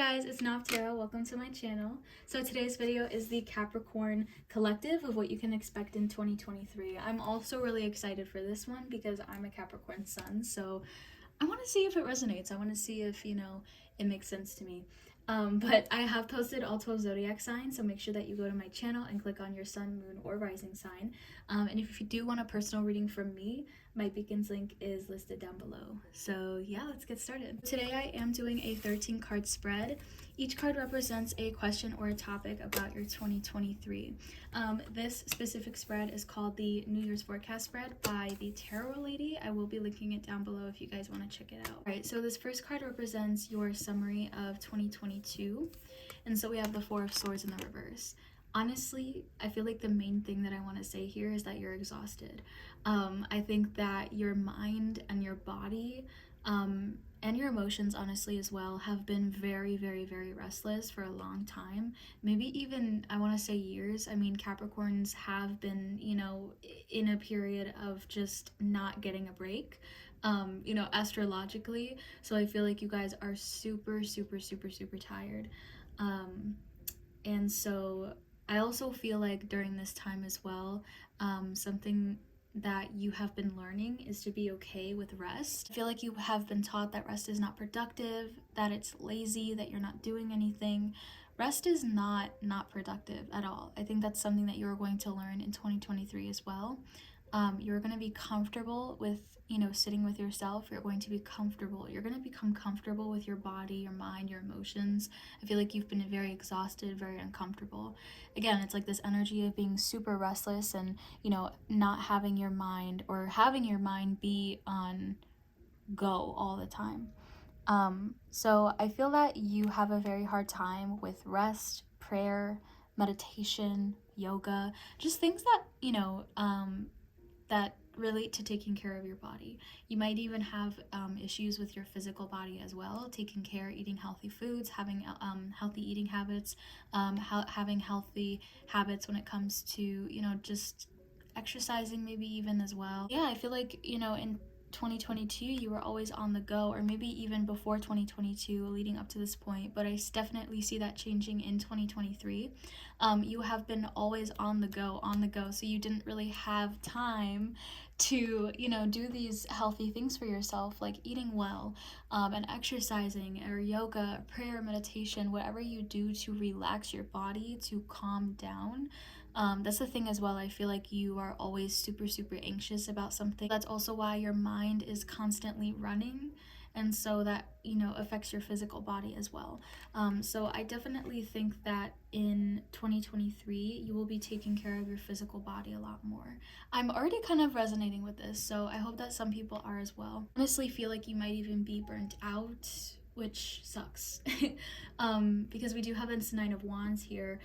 guys, it's Naftara. Welcome to my channel. So today's video is the Capricorn collective of what you can expect in 2023. I'm also really excited for this one because I'm a Capricorn sun, so I want to see if it resonates. I want to see if, it makes sense to me. But I have posted all 12 zodiac signs, so make sure that you go to my channel and click on your sun, moon, or rising sign. And if you do want a personal reading from me, my beacons link is listed down below. So yeah, let's get started. Today I am doing a 13 card spread. Each card represents a question or a topic about your 2023. This specific spread is called the New Year's Forecast spread by the Tarot Lady. I will be linking it down below if you guys want to check it out. Alright, so this first card represents your summary of 2022. And so we have the Four of Swords in the reverse. Honestly, I feel like the main thing that I want to say here is that you're exhausted. I think that your mind and your body and your emotions, honestly, as well, have been very, very, very restless for a long time. Maybe even, I want to say years. I mean, Capricorns have been, in a period of just not getting a break, astrologically. So I feel like you guys are super, super, super, super tired. And so I also feel like during this time as well, something that you have been learning is to be okay with rest. I feel like you have been taught that rest is not productive, that it's lazy, that you're not doing anything. Rest is not productive at all. I think that's something that you're going to learn in 2023 as well. You're going to be comfortable with, sitting with yourself. You're going to be comfortable. You're going to become comfortable with your body, your mind, your emotions. I feel like you've been very exhausted, very uncomfortable. Again, it's like this energy of being super restless and, not having your mind, or having your mind be on go all the time. So I feel that you have a very hard time with rest, prayer, meditation, yoga, just things that, that relate to taking care of your body. You might even have issues with your physical body as well, taking care, eating healthy foods, having healthy eating habits, having healthy habits when it comes to, just exercising maybe even as well. Yeah, I feel like, in 2022 you were always on the go, or maybe even before 2022 leading up to this point, but I definitely see that changing in 2023. You have been always on the go, so you didn't really have time to, do these healthy things for yourself, like eating well, and exercising, or yoga, prayer, meditation, whatever you do to relax your body, to calm down. That's the thing as well. I feel like you are always super, super anxious about something. That's also why your mind is constantly running, and so that, affects your physical body as well. So I definitely think that in 2023 you will be taking care of your physical body a lot more. I'm already kind of resonating with this, so I hope that some people are as well. Honestly, feel like you might even be burnt out, which sucks. Because we do have this Nine of Wands here.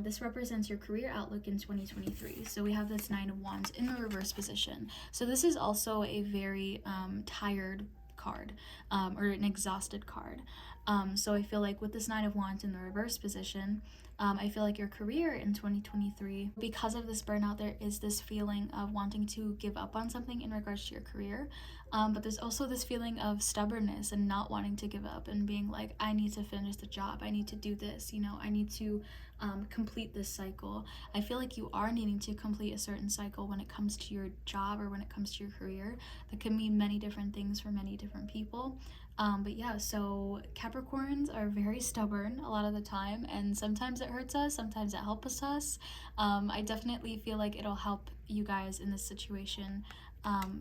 This represents your career outlook in 2023. So we have this Nine of Wands in the reverse position. So this is also a very tired card, or an exhausted card. So I feel like with this Nine of Wands in the reverse position, I feel like your career in 2023, because of this burnout, there is this feeling of wanting to give up on something in regards to your career. But there's also this feeling of stubbornness and not wanting to give up, and being like, I need to finish the job, I need to do this, I need to complete this cycle. I feel like you are needing to complete a certain cycle when it comes to your job, or when it comes to your career. That can mean many different things for many different people. But yeah, so Capricorns are very stubborn a lot of the time, and sometimes it hurts us, sometimes it helps us. I definitely feel like it'll help you guys in this situation,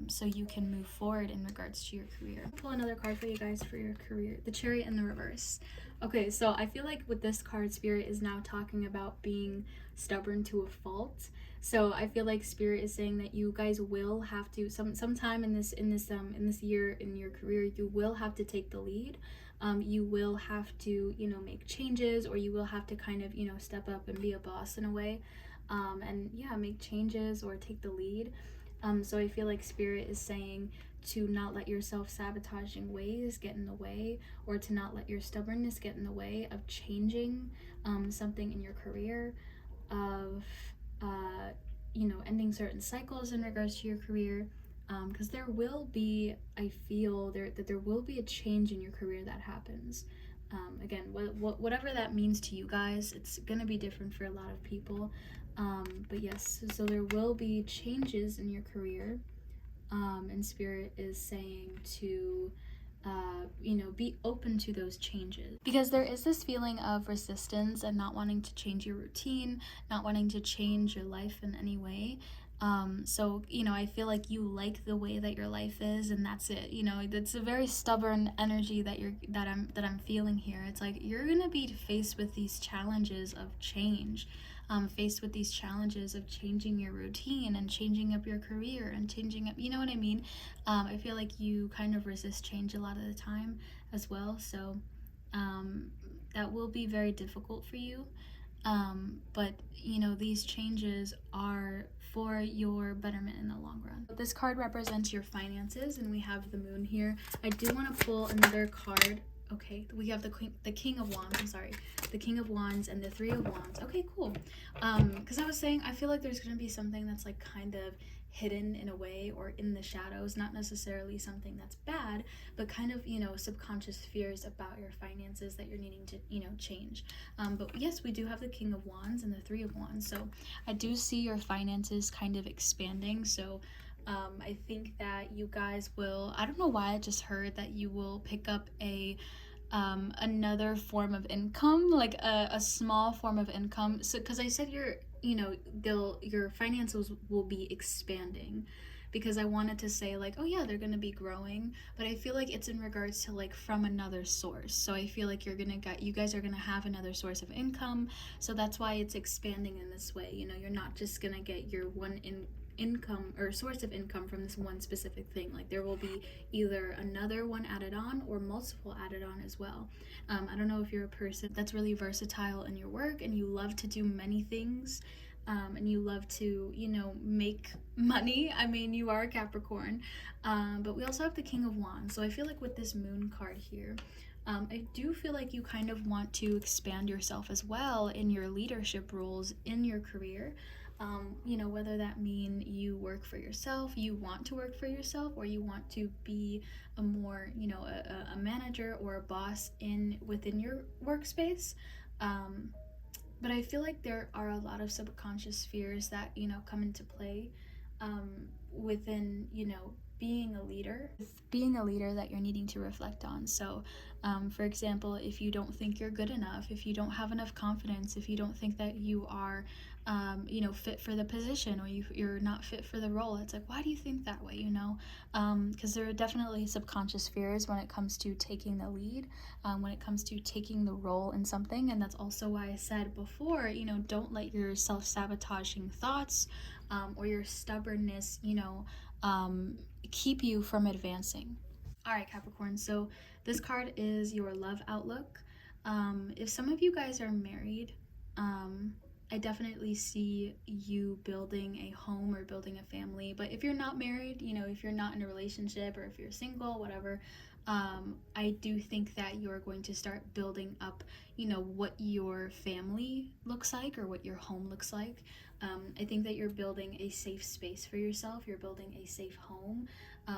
so you can move forward in regards to your career. I'll pull another card for you guys for your career, the Chariot in the reverse. Okay, so I feel like with this card, Spirit is now talking about being stubborn to a fault. So I feel like Spirit is saying that you guys will have to sometime in this year in your career, you will have to take the lead. You will have to, make changes, or you will have to kind of, step up and be a boss in a way, and yeah, make changes or take the lead. So I feel like Spirit is saying to not let your self-sabotaging ways get in the way, or to not let your stubbornness get in the way of changing something in your career, of ending certain cycles in regards to your career, because there will be, I feel that there will be a change in your career that happens. Again, whatever that means to you guys, it's gonna be different for a lot of people. But yes, so there will be changes in your career, and Spirit is saying to be open to those changes, because there is this feeling of resistance and not wanting to change your routine, not wanting to change your life in any way. So I feel like you like the way that your life is, and that's it. It's a very stubborn energy that I'm feeling here. It's like you're gonna be faced with these challenges of change, faced with these challenges of changing your routine and changing up your career and changing up, you know what I mean? I feel like you kind of resist change a lot of the time as well. So um, that will be very difficult for you. But these changes are for your betterment in the long run. This card represents your finances, and we have the moon here. I do want to pull another card. Okay, we have the King of Wands. I'm sorry, the King of Wands and the Three of Wands. Okay, cool. Because I was saying, I feel like there's gonna be something that's like kind of hidden in a way, or in the shadows, not necessarily something that's bad, but kind of subconscious fears about your finances that you're needing to change. But yes, we do have the King of Wands and the Three of Wands, so I do see your finances kind of expanding. So I think that you guys will, I don't know why I just heard that you will pick up another form of income, like a small form of income. So because I said your finances will be expanding, because I wanted to say like, oh yeah, they're gonna be growing, but I feel like it's in regards to like from another source. So I feel like you guys are gonna have another source of income, so that's why it's expanding in this way. You're not just gonna get your income or source of income from this one specific thing. Like there will be either another one added on or multiple added on as well. I don't know if you're a person that's really versatile in your work and you love to do many things, and you love to make money. I mean, you are a Capricorn. But we also have the King of Wands, so I feel like with this moon card here, I do feel like you kind of want to expand yourself as well in your leadership roles in your career. Whether that mean you work for yourself, you want to work for yourself, or you want to be a more, a manager or a boss within your workspace. But I feel like there are a lot of subconscious fears that come into play, um, within being a leader that you're needing to reflect on. So for example, if you don't think you're good enough, if you don't have enough confidence, if you don't think that you are fit for the position, or you're not fit for the role, it's like, why do you think that way? Because there are definitely subconscious fears when it comes to taking the lead, when it comes to taking the role in something. And that's also why I said before, don't let your self-sabotaging thoughts, or your stubbornness keep you from advancing. All right, Capricorn, so this card is your love outlook. If some of you guys are married, I definitely see you building a home or building a family. But if you're not married, if you're not in a relationship, or if you're single, whatever, I do think that you're going to start building up, what your family looks like, or what your home looks like. I think that you're building a safe space for yourself. You're building a safe home.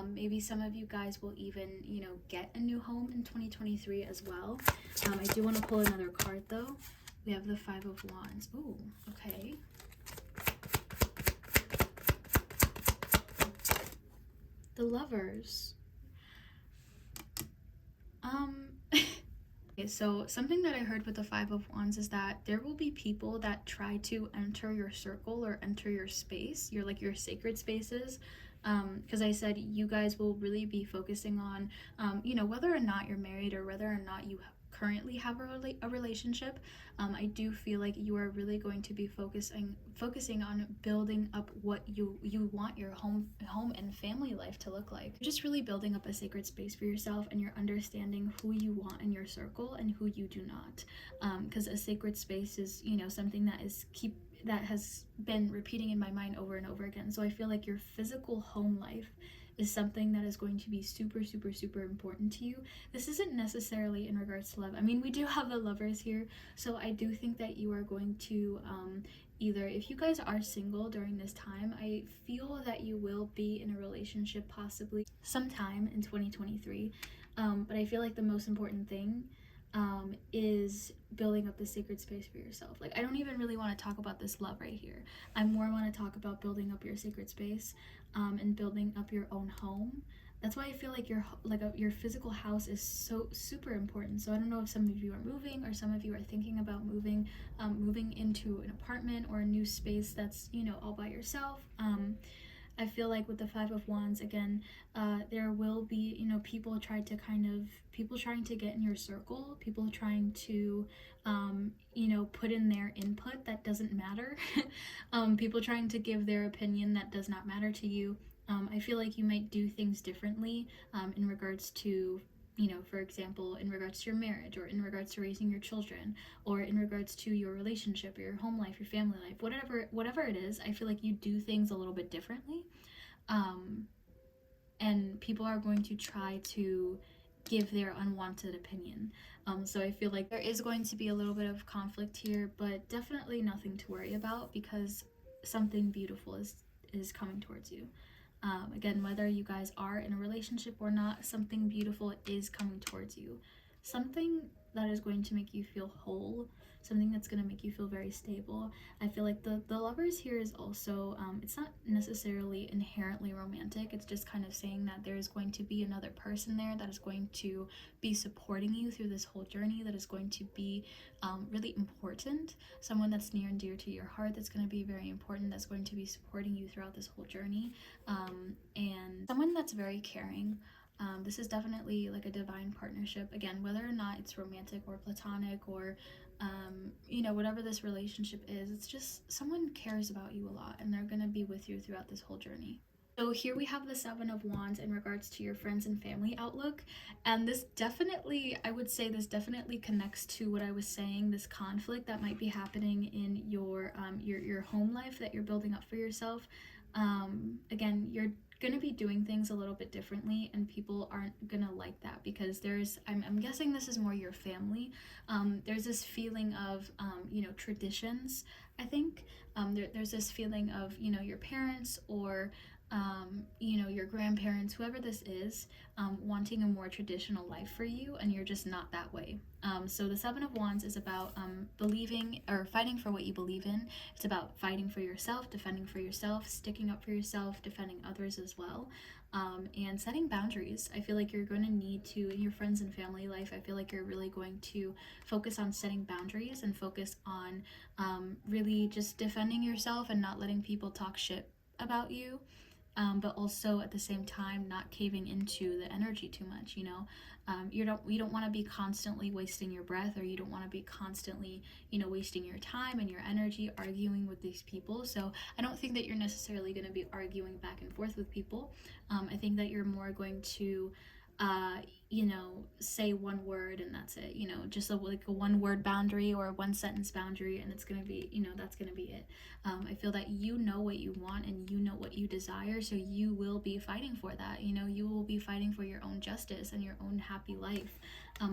Maybe some of you guys will even, get a new home in 2023 as well. I do want to pull another card though. We have the Five of Wands. Ooh, okay. The Lovers. Okay, so something that I heard with the Five of Wands is that there will be people that try to enter your circle or enter your space, your sacred spaces. Because I said you guys will really be focusing on, whether or not you're married, or whether or not you currently have a relationship. I do feel like you are really going to be focusing on building up what you want your home and family life to look like. Just really building up a sacred space for yourself, and you're understanding who you want in your circle and who you do not. Because a sacred space is something that has been repeating in my mind over and over again. So I feel like your physical home life is something that is going to be super, super, super important to you. This isn't necessarily in regards to love. I mean, we do have the Lovers here, so I do think that you are going to either, if you guys are single during this time, I feel that you will be in a relationship possibly sometime in 2023. But I feel like the most important thing is building up the sacred space for yourself. Like, I don't even really want to talk about this love right here. I more want to talk about building up your sacred space, and building up your own home. That's why I feel like your physical house is so super important. So I don't know if some of you are moving, or some of you are thinking about moving into an apartment or a new space that's, you know, all by yourself. I feel like with the Five of Wands, again, there will be, you know, people trying to get in your circle, people trying to, you know, put in their input that doesn't matter, people trying to give their opinion that does not matter to you. I feel like you might do things differently, in regards to, you know, for example, in regards to your marriage, or in regards to raising your children, or in regards to your relationship, or your home life, your family life, whatever it is. I feel like you do things a little bit differently, and people are going to try to give their unwanted opinion. So I feel like there is going to be a little bit of conflict here, but definitely nothing to worry about, because something beautiful is coming towards you. Again, whether you guys are in a relationship or not, something beautiful is coming towards you. Something that is going to make you feel whole, something that's going to make you feel very stable. I feel like the lovers here is also, it's not necessarily inherently romantic. It's just kind of saying that there's going to be another person there that is going to be supporting you through this whole journey, that is going to be really important. Someone that's near and dear to your heart, that's going to be very important, that's going to be supporting you throughout this whole journey. And someone that's very caring. This is definitely like a divine partnership. Again, whether or not it's romantic or platonic, or you know, whatever this relationship is, it's just someone cares about you a lot, and they're gonna be with you throughout this whole journey. So here we have the Seven of Wands in regards to your friends and family outlook. And this definitely, I would say this definitely connects to what I was saying, this conflict that might be happening in your home life that you're building up for yourself. Again, you're gonna be doing things a little bit differently, and people aren't gonna like that, because I'm guessing this is more your family. There's this feeling of, you know, traditions. I think there's this feeling of, you know, your parents, or you know, your grandparents, whoever this is, wanting a more traditional life for you, and you're just not that way. So the Seven of Wands is about believing or fighting for what you believe in. It's about fighting for yourself, defending for yourself, sticking up for yourself, defending others as well, and setting boundaries. I feel like you're going to need to, in your friends and family life, I feel like you're really going to focus on setting boundaries, and focus on really just defending yourself, and not letting people talk shit about you. But also at the same time not caving into the energy too much. You know, you don't want to be constantly wasting your breath, or you don't want to be constantly, you know, wasting your time and your energy arguing with these people. So I don't think that you're necessarily going to be arguing back and forth with people. I think that you're more going to you know, say one word and that's it, you know, just like a one word boundary, or a one sentence boundary, and it's gonna be, you know, that's gonna be it. I feel that you know what you want, and you know what you desire, so you will be fighting for that. You know, you will be fighting for your own justice and your own happy life,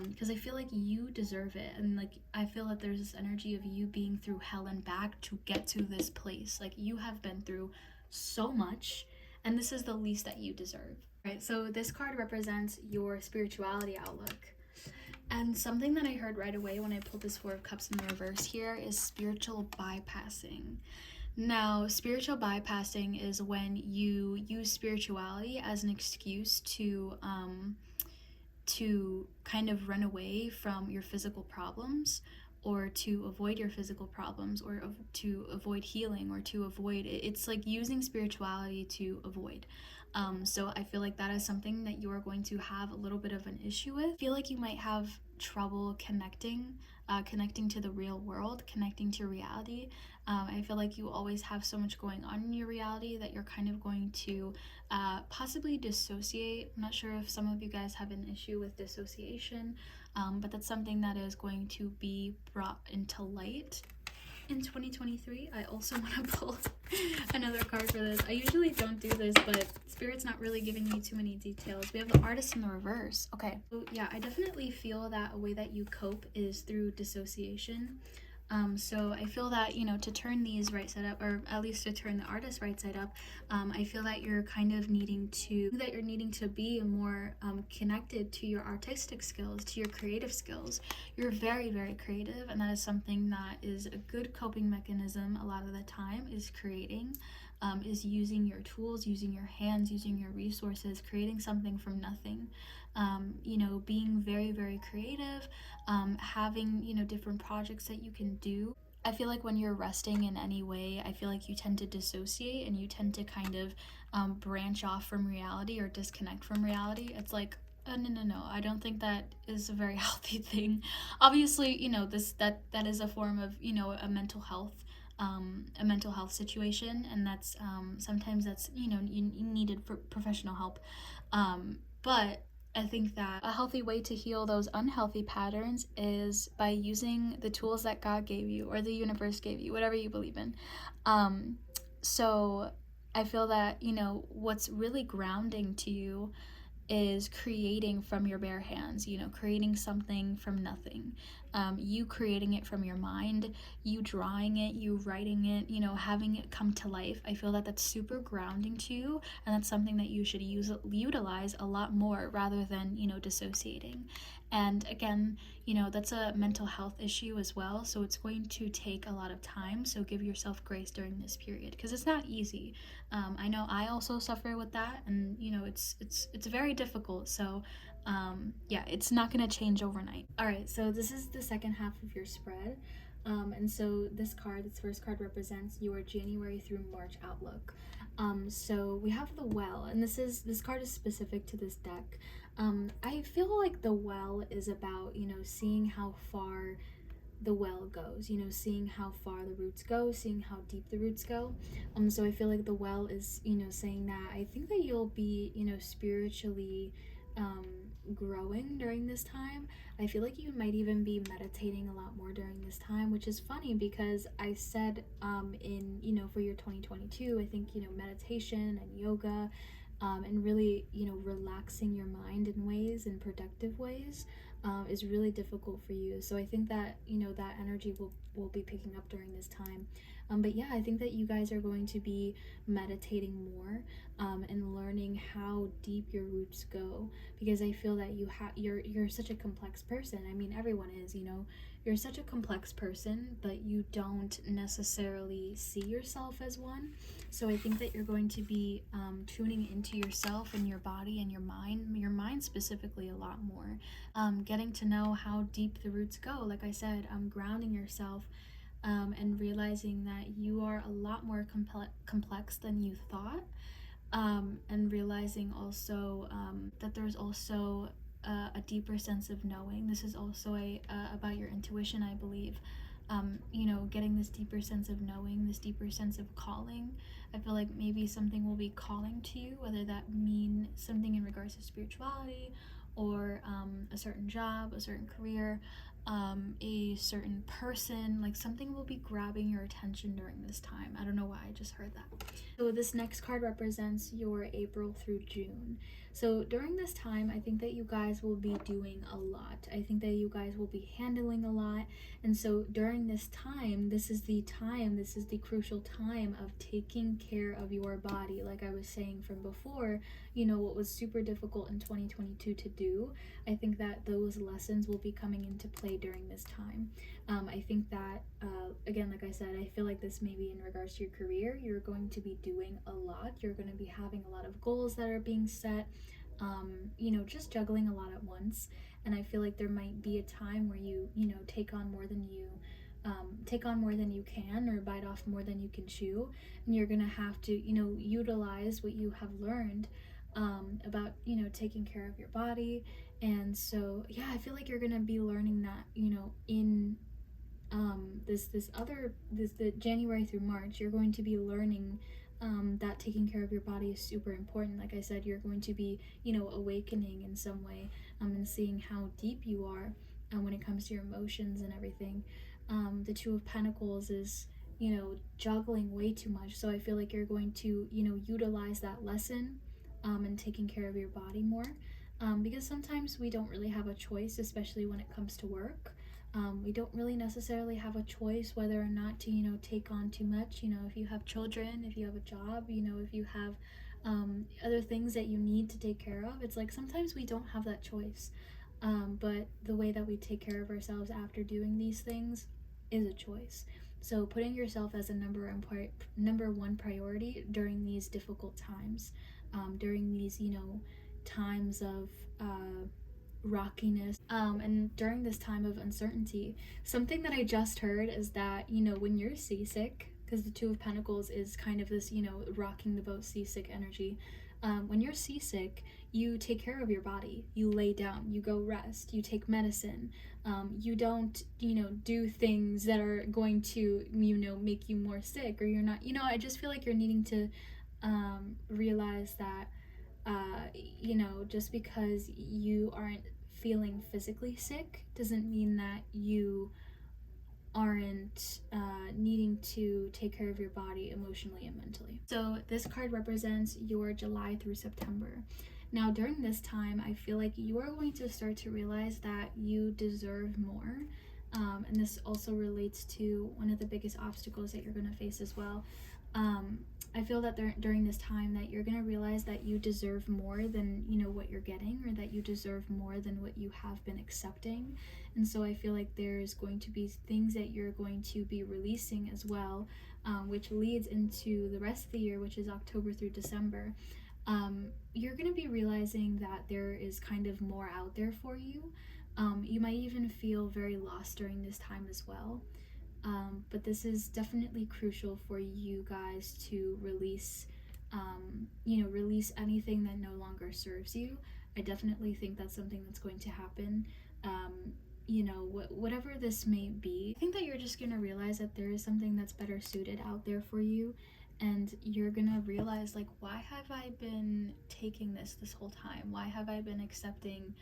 because I feel like you deserve it. And like, I feel that there's this energy of you being through hell and back to get to this place. Like, you have been through so much, and this is the least that you deserve. Right, so this card represents your spirituality outlook. And something that I heard right away when I pulled this Four of Cups in the reverse here is spiritual bypassing. Now, spiritual bypassing is when you use spirituality as an excuse to kind of run away from your physical problems, or to avoid your physical problems, or to avoid healing, or to avoid it. It's like using spirituality to avoid. So I feel like that is something that you are going to have a little bit of an issue with. I feel like you might have trouble connecting to the real world, connecting to reality. I feel like you always have so much going on in your reality that you're kind of going to possibly dissociate. I'm not sure if some of you guys have an issue with dissociation, but that's something that is going to be brought into light in 2023. I also want to pull another card for this. I usually don't do this, but Spirit's not really giving me too many details. We have the Artist in the reverse. Okay, so yeah, I definitely feel that a way that you cope is through dissociation. So I feel that, to turn these right side up, or at least to turn the artist right side up, I feel that you're kind of needing to be more connected to your artistic skills, to your creative skills. You're very, very creative, and that is something that is a good coping mechanism a lot of the time, is creating. Is using your tools, using your hands, using your resources, creating something from nothing. Being very, very creative, having, different projects that you can do. I feel like when you're resting in any way, I feel like you tend to dissociate and you tend to kind of branch off from reality or disconnect from reality. It's like, no, no, no. I don't think that is a very healthy thing. Obviously, that is a form of, a mental health situation, and that's sometimes that's, you needed for professional help. But I think that a healthy way to heal those unhealthy patterns is by using the tools that God gave you or the universe gave you, whatever you believe in. Um, so I feel that, what's really grounding to you is creating from your bare hands, creating something from nothing. You creating it from your mind, you drawing it, you writing it, having it come to life. I feel that that's super grounding to you, and that's something that you should utilize a lot more rather than, dissociating. And again, that's a mental health issue as well, so it's going to take a lot of time. So give yourself grace during this period because it's not easy. I know I also suffer with that, and it's very difficult. So, yeah, it's not gonna change overnight. All right, so this is the second half of your spread, and so this first card represents your January through March outlook. So we have the Well, and this card is specific to this deck. I feel like the Well is about seeing how far the well goes, seeing how far the roots go, seeing how deep the roots go. So I feel like the well is, saying that I think that you'll be, spiritually um, growing during this time. I feel like you might even be meditating a lot more during this time, which is funny because I said in, for your 2022, I think, meditation and yoga and really, relaxing your mind in ways, in productive ways, is really difficult for you. So I think that that energy will be picking up during this time. But yeah, I think that you guys are going to be meditating more and learning how deep your roots go, because I feel that you're such a complex person. I mean, everyone is, you're such a complex person, but you don't necessarily see yourself as one. So I think that you're going to be tuning into yourself and your body and your mind specifically a lot more. Getting to know how deep the roots go. Like I said, grounding yourself and realizing that you are a lot more complex than you thought. And realizing also that there's also a deeper sense of knowing. This is also about your intuition, I believe. Getting this deeper sense of knowing, this deeper sense of calling. I feel like maybe something will be calling to you, whether that mean something in regards to spirituality or a certain job, a certain career, a certain person. Like something will be grabbing your attention during this time. I don't know why I just heard that. So this next card represents your April through June. So during this time, I think that you guys will be doing a lot. I think that you guys will be handling a lot. And so during this time, this is the crucial time of taking care of your body. Like I was saying from before, what was super difficult in 2022 to do, I think that those lessons will be coming into play during this time. I think that, again, like I said, I feel like this may be in regards to your career. You're going to be doing a lot. You're going to be having a lot of goals that are being set, just juggling a lot at once. And I feel like there might be a time where you, take on more than you can, or bite off more than you can chew. And you're going to have to, utilize what you have learned about, taking care of your body. And so, yeah, I feel like you're going to be learning that, in the January through March, you're going to be learning that taking care of your body is super important. Like I said, you're going to be, awakening in some way, and seeing how deep you are when it comes to your emotions and everything. The Two of Pentacles is, juggling way too much. So I feel like you're going to, utilize that lesson and taking care of your body more. Because sometimes we don't really have a choice, especially when it comes to work. We don't really necessarily have a choice whether or not to, take on too much. If you have children, if you have a job, if you have other things that you need to take care of, it's like sometimes we don't have that choice. But the way that we take care of ourselves after doing these things is a choice. So putting yourself as a number one priority during these difficult times, during these, times of rockiness, and during this time of uncertainty. Something that I just heard is that, when you're seasick, because the Two of Pentacles is kind of this, rocking the boat seasick energy. When you're seasick, you take care of your body. You lay down, you go rest, you take medicine. You don't, do things that are going to, make you more sick, or you're not, I just feel like you're needing to realize that just because you aren't feeling physically sick doesn't mean that you aren't needing to take care of your body emotionally and mentally. So this card represents your July through September. Now, during this time, I feel like you are going to start to realize that you deserve more. And this also relates to one of the biggest obstacles that you're going to face as well. I feel that during this time that you're going to realize that you deserve more than, what you're getting, or that you deserve more than what you have been accepting. And so I feel like there's going to be things that you're going to be releasing as well, which leads into the rest of the year, which is October through December. You're going to be realizing that there is kind of more out there for you. You might even feel very lost during this time as well. But this is definitely crucial for you guys to release, release anything that no longer serves you. I definitely think that's something that's going to happen. Whatever this may be, I think that you're just going to realize that there is something that's better suited out there for you. And you're gonna realize, like, why have I been taking this whole time? Why have I been accepting,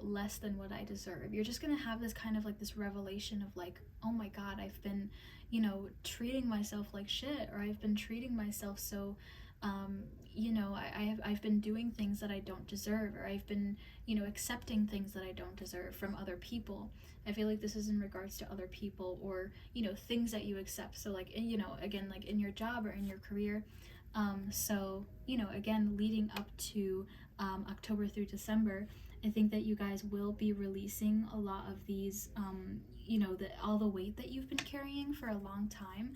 less than what I deserve? You're just gonna have this kind of like this revelation of like, oh my god, I've been, treating myself like shit, or I've been treating myself so, I've been doing things that I don't deserve, or I've been, accepting things that I don't deserve from other people. I feel like this is in regards to other people, or things that you accept. So like, again, like in your job or in your career. So again, leading up to October through December, I think that you guys will be releasing a lot of these, all the weight that you've been carrying for a long time,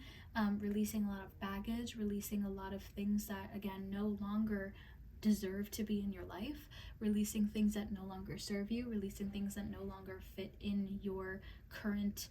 releasing a lot of baggage, releasing a lot of things that, again, no longer deserve to be in your life, releasing things that no longer serve you, releasing things that no longer fit in your current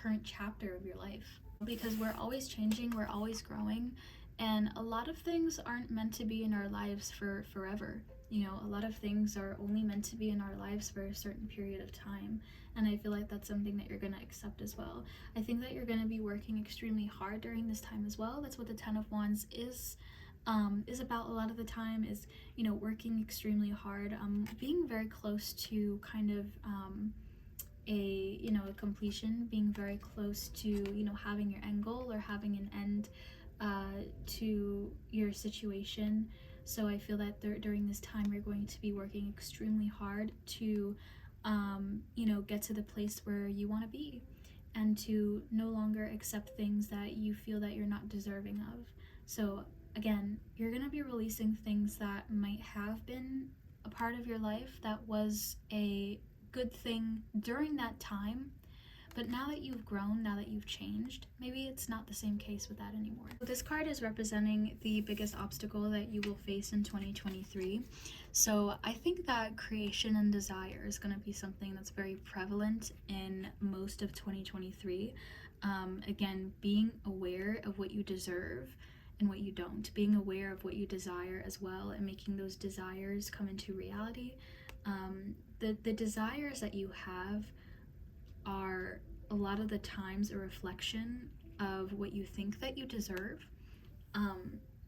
current chapter of your life. Because we're always changing, we're always growing, and a lot of things aren't meant to be in our lives for forever. A lot of things are only meant to be in our lives for a certain period of time, and I feel like that's something that you're going to accept as well. I think that you're going to be working extremely hard during this time as well. That's what the Ten of Wands is about a lot of the time, is working extremely hard, being very close to kind of a completion, being very close to having your end goal, or having an end to your situation. So I feel that during this time you're going to be working extremely hard to get to the place where you want to be, and to no longer accept things that you feel that you're not deserving of. So again, you're going to be releasing things that might have been a part of your life that was a good thing during that time, but now that you've grown, now that you've changed, maybe it's not the same case with that anymore. This card is representing the biggest obstacle that you will face in 2023. So I think that creation and desire is going to be something that's very prevalent in most of 2023. Again, being aware of what you deserve and what you don't, being aware of what you desire as well, and making those desires come into reality. The desires that you have are a lot of the times a reflection of what you think that you deserve.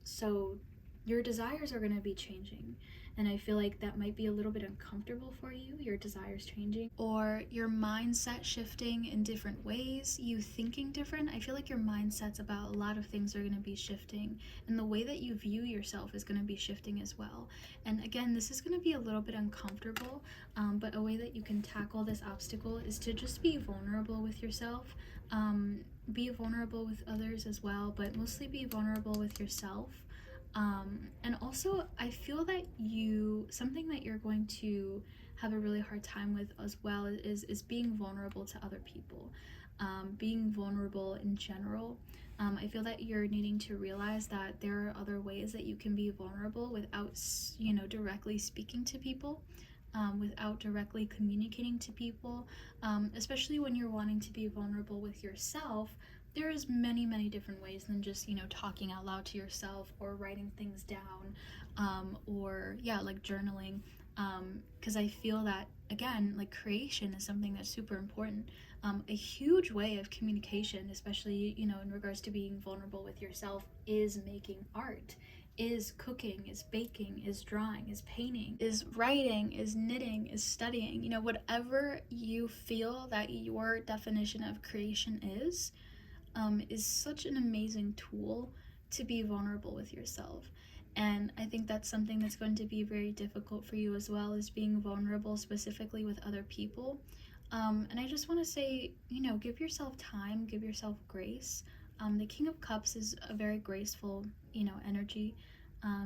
So your desires are going to be changing. And I feel like that might be a little bit uncomfortable for you, your desires changing, or your mindset shifting in different ways, you thinking different. I feel like your mindsets about a lot of things are going to be shifting, and the way that you view yourself is going to be shifting as well. And again, this is going to be a little bit uncomfortable, but a way that you can tackle this obstacle is to just be vulnerable with yourself. Be vulnerable with others as well, but mostly be vulnerable with yourself. And also, I feel that something that you're going to have a really hard time with as well is being vulnerable to other people, being vulnerable in general. I feel that you're needing to realize that there are other ways that you can be vulnerable without, directly speaking to people. Without directly communicating to people, especially when you're wanting to be vulnerable with yourself. There is many different ways than just talking out loud to yourself or writing things down, or like journaling, because I feel that, again, like, creation is something that's super important. A huge way of communication, especially in regards to being vulnerable with yourself, is making art, is cooking, is baking, is drawing, is painting, is writing, is knitting, is studying. Whatever you feel that your definition of creation is such an amazing tool to be vulnerable with yourself. And I think that's something that's going to be very difficult for you as well, is being vulnerable specifically with other people. And I just want to say, give yourself time, give yourself grace. The King of Cups is a very graceful, energy.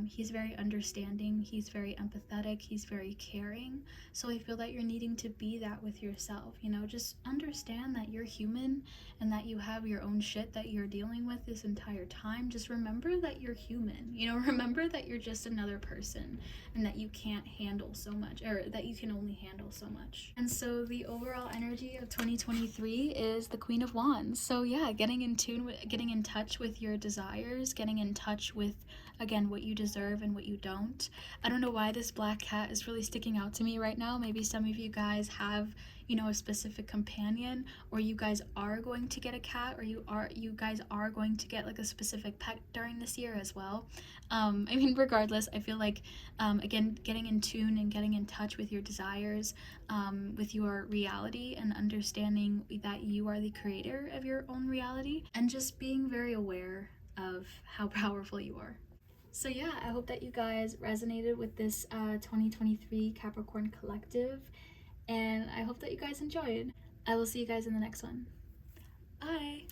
He's very understanding, he's very empathetic, he's very caring. So I feel that you're needing to be that with yourself. Just understand that you're human and that you have your own shit that you're dealing with this entire time. Just remember that you're human. Remember that you're just another person and that you can't handle so much, or that you can only handle so much. And so the overall energy of 2023 is the Queen of Wands. So yeah, getting in tune with, getting in touch with your desires, getting in touch with, again, what you deserve and what you don't. I don't know why this black cat is really sticking out to me right now. Maybe some of you guys have, a specific companion, or you guys are going to get a cat, or you guys are going to get like a specific pet during this year as well. Regardless, I feel like, again, getting in tune and getting in touch with your desires, with your reality, and understanding that you are the creator of your own reality, and just being very aware of how powerful you are. So yeah, I hope that you guys resonated with this 2023 Capricorn collective, and I hope that you guys enjoyed. I will see you guys in the next one. Bye!